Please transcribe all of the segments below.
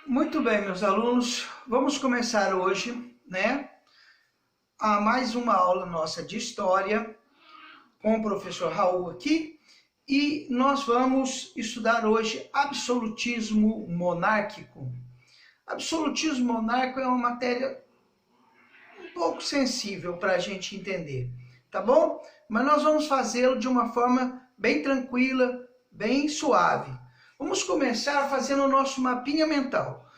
Muito bem, meus alunos, vamos começar hoje, a mais uma aula nossa de História com o professor Raul aqui, e nós vamos estudar hoje absolutismo monárquico. Absolutismo monárquico é uma matéria um pouco sensível para a gente entender, tá bom? Mas nós vamos fazê-lo de uma forma bem tranquila, bem suave. Vamos começar fazendo o nosso mapinha mental,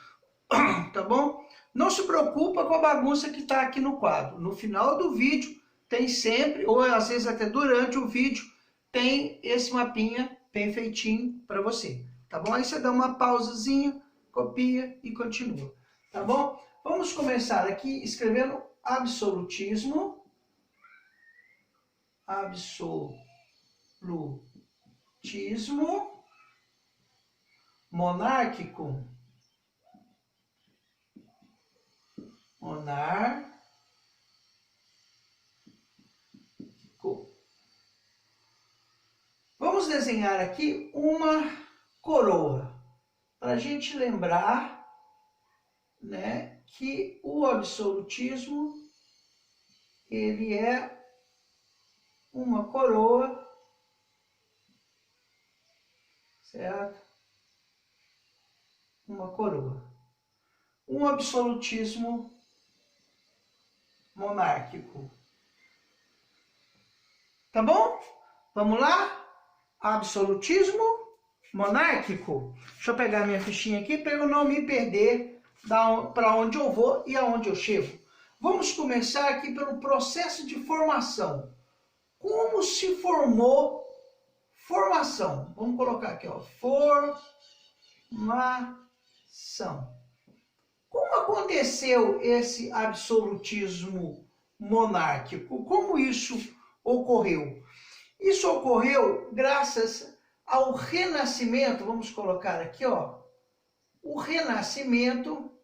tá bom? Não se preocupa com a bagunça que está aqui no quadro. No final do vídeo tem sempre, ou às vezes até durante o vídeo, tem esse mapinha bem feitinho para você, tá bom? Aí você dá uma pausazinha, copia e continua, tá bom? Vamos começar aqui escrevendo absolutismo monárquico. Vamos desenhar aqui uma coroa, para a gente lembrar, que o absolutismo, ele é uma coroa, certo? Uma coroa. Um absolutismo monárquico. Tá bom? Vamos lá? Absolutismo monárquico. Deixa eu pegar minha fichinha aqui para eu não me perder para onde eu vou e aonde eu chego. Vamos começar aqui pelo processo de formação. Como se formou formação? Vamos colocar aqui, ó, formação. Como aconteceu esse absolutismo monárquico? Como isso ocorreu? Isso ocorreu graças ao Renascimento, vamos colocar aqui, ó, o Renascimento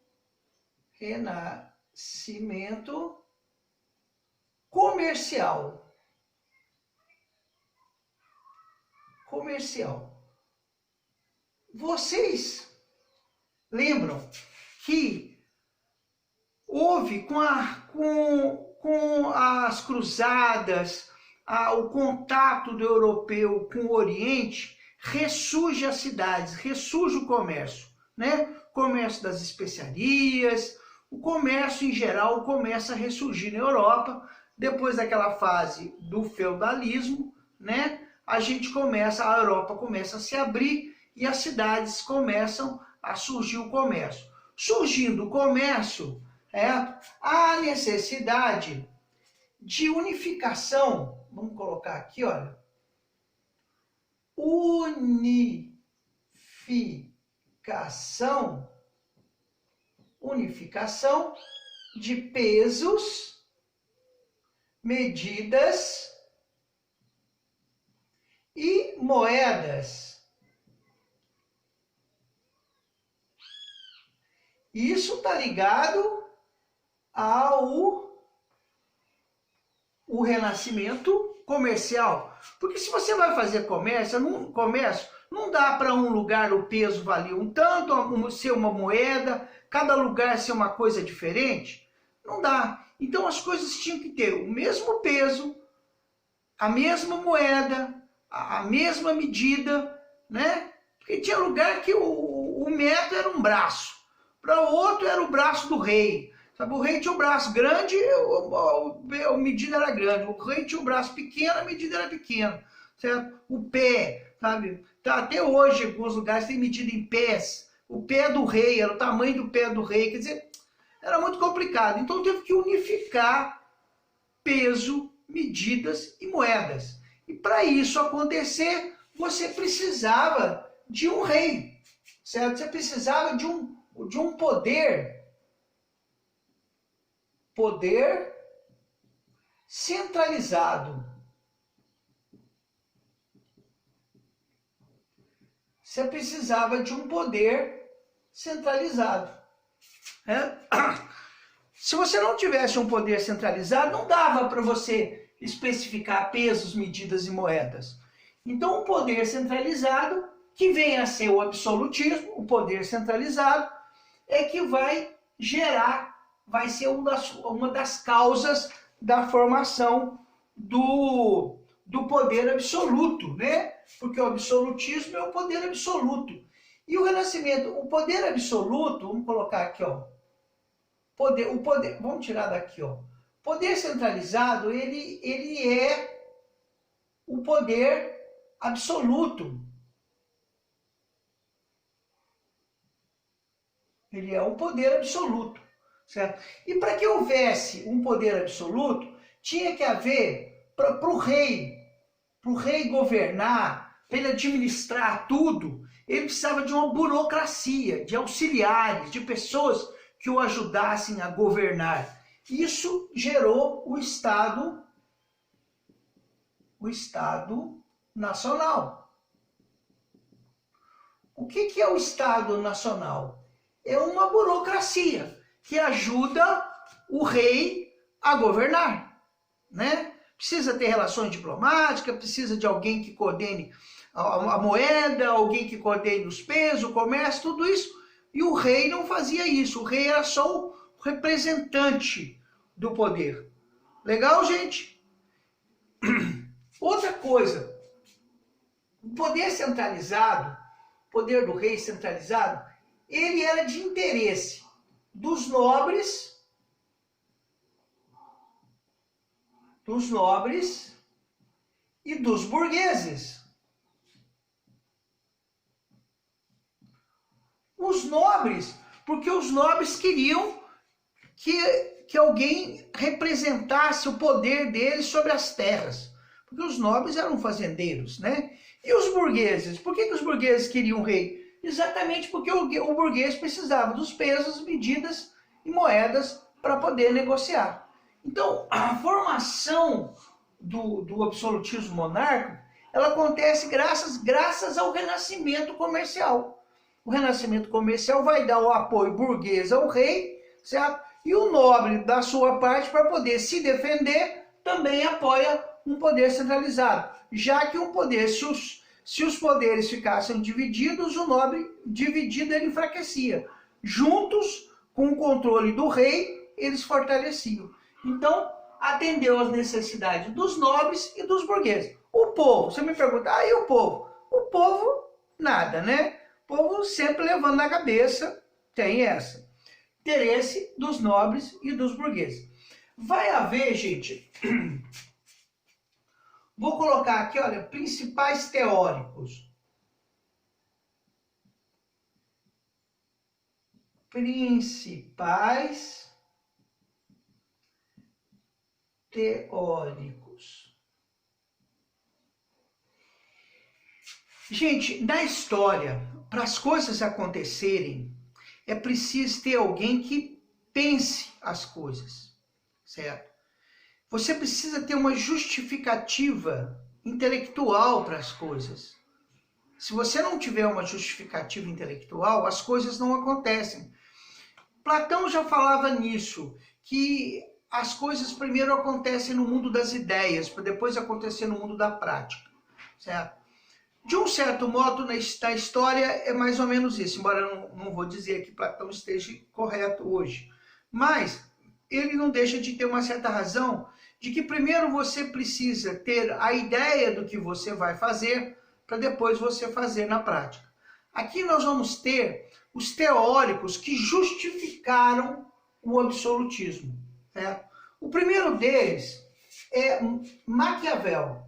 comercial. Vocês lembram que houve com as cruzadas, o contato do europeu com o Oriente, ressurge as cidades, ressurge o comércio, comércio das especiarias, o comércio em geral começa a ressurgir na Europa, depois daquela fase do feudalismo, a Europa começa a se abrir e as cidades começam a surgir o comércio. Surgindo o comércio, há necessidade de unificação. Vamos colocar aqui, olha. Unificação de pesos, medidas e moedas. Isso está ligado ao Renascimento comercial. Porque se você vai fazer comércio, não dá para um lugar o peso valer um tanto, ser uma moeda, cada lugar ser uma coisa diferente. Não dá. Então as coisas tinham que ter o mesmo peso, a mesma moeda, a mesma medida, Porque tinha lugar que o metro era um braço, para o outro era o braço do rei. Sabe, o rei tinha o braço grande, a medida era grande. O rei tinha o braço pequeno, a medida era pequena. Certo? O pé, sabe? Até hoje, em alguns lugares, tem medida em pés. O pé do rei era o tamanho do pé do rei. Quer dizer, era muito complicado. Então, teve que unificar peso, medidas e moedas. E para isso acontecer, você precisava de um rei. Certo? Você precisava de um poder centralizado. Você precisava de um poder centralizado. Se você não tivesse um poder centralizado, não dava para você especificar pesos, medidas e moedas. Então, o poder centralizado, que vem a ser o absolutismo, o poder centralizado, é que vai gerar, vai ser uma das causas da formação do poder absoluto, né? Porque o absolutismo é o poder absoluto. E o Renascimento, o poder absoluto, vamos colocar aqui, ó. O poder, vamos tirar daqui, ó. Poder centralizado, ele é o poder absoluto. Ele é um poder absoluto, certo? E para que houvesse um poder absoluto, tinha que haver, para o rei governar, para ele administrar tudo, ele precisava de uma burocracia, de auxiliares, de pessoas que o ajudassem a governar. Isso gerou o Estado Nacional. O que é o Estado Nacional? É uma burocracia que ajuda o rei a governar, né? Precisa ter relações diplomáticas, precisa de alguém que coordene a moeda, alguém que coordene os pesos, o comércio, tudo isso. E o rei não fazia isso, o rei era só o representante do poder. Legal, gente? Outra coisa, o poder centralizado, o poder do rei centralizado, ele era de interesse dos nobres e dos burgueses. Os nobres, porque os nobres queriam que alguém representasse o poder deles sobre as terras. Porque os nobres eram fazendeiros, né? E os burgueses? Por que os burgueses queriam um rei? Exatamente porque o burguês precisava dos pesos, medidas e moedas para poder negociar. Então, a formação do absolutismo monárquico, ela acontece graças ao renascimento comercial. O renascimento comercial vai dar o apoio burguês ao rei, certo? E o nobre, da sua parte, para poder se defender, também apoia um poder centralizado. Já que um poder, se os poderes ficassem divididos, o nobre dividido ele enfraquecia. Juntos, com o controle do rei, eles fortaleciam. Então, atendeu às necessidades dos nobres e dos burgueses. O povo, você me pergunta, e o povo? O povo, nada, né? O povo sempre levando na cabeça, tem essa. Interesse dos nobres e dos burgueses. Vai haver, gente, vou colocar aqui, olha, principais teóricos. Principais teóricos. Gente, na história, para as coisas acontecerem, é preciso ter alguém que pense as coisas, certo? Você precisa ter uma justificativa intelectual para as coisas. Se você não tiver uma justificativa intelectual, as coisas não acontecem. Platão já falava nisso, que as coisas primeiro acontecem no mundo das ideias, para depois acontecer no mundo da prática, certo? De um certo modo, na história é mais ou menos isso, embora eu não vou dizer que Platão esteja correto hoje. Mas ele não deixa de ter uma certa razão de que primeiro você precisa ter a ideia do que você vai fazer, para depois você fazer na prática. Aqui nós vamos ter os teóricos que justificaram o absolutismo, certo? O primeiro deles é Maquiavel.